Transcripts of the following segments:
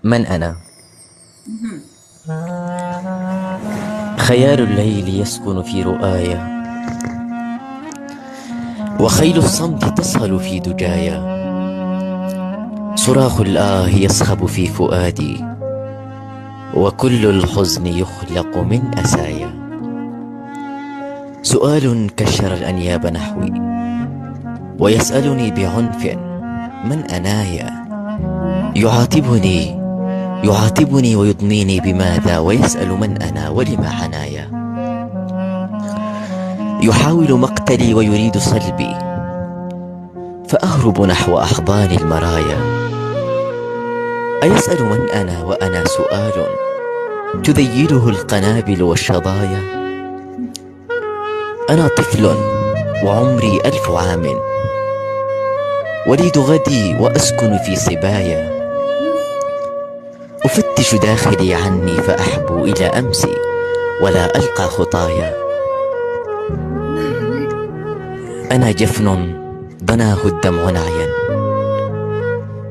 من أنا؟ خيال الليل يسكن في رؤايا، وخيل الصمت تصهل في دجايا. صراخ الآه يصخب في فؤادي، وكل الحزن يخلق من أسايا. سؤال كشر الأنياب نحوي، ويسألني بعنف من أنايا. يعاتبني ويضنيني بماذا، ويسأل من أنا ولما عنايا. يحاول مقتلي ويريد صلبي، فأهرب نحو أحضان المرايا. أيسأل من أنا وأنا سؤال تذيله القنابل والشظايا. أنا طفل وعمري 1000 عام، وليد غدي وأسكن في صبايا. أفتش داخلي عني فأحبو إلى أمسي، ولا ألقى خطايا. أنا جفن ضناه الدمع نعيا،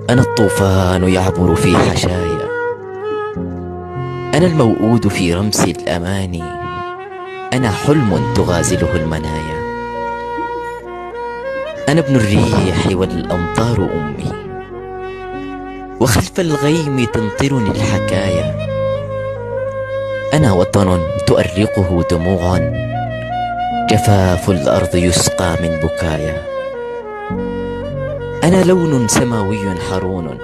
أنا الطوفان يعبر في حشايا. أنا الموؤود في رمس الأماني، أنا حلم تغازله المنايا. أنا ابن الريح والأمطار أمي، وخلف الغيم تمطرني الحكايا. أنا وطن تؤرقه دموع، جفاف الأرض يسقى من بكايا. أنا لون سماوي حرون،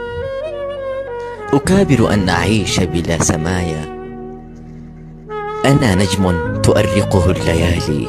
أكابر أن أعيش بلا سمايا. أنا نجم تؤرقه الليالي،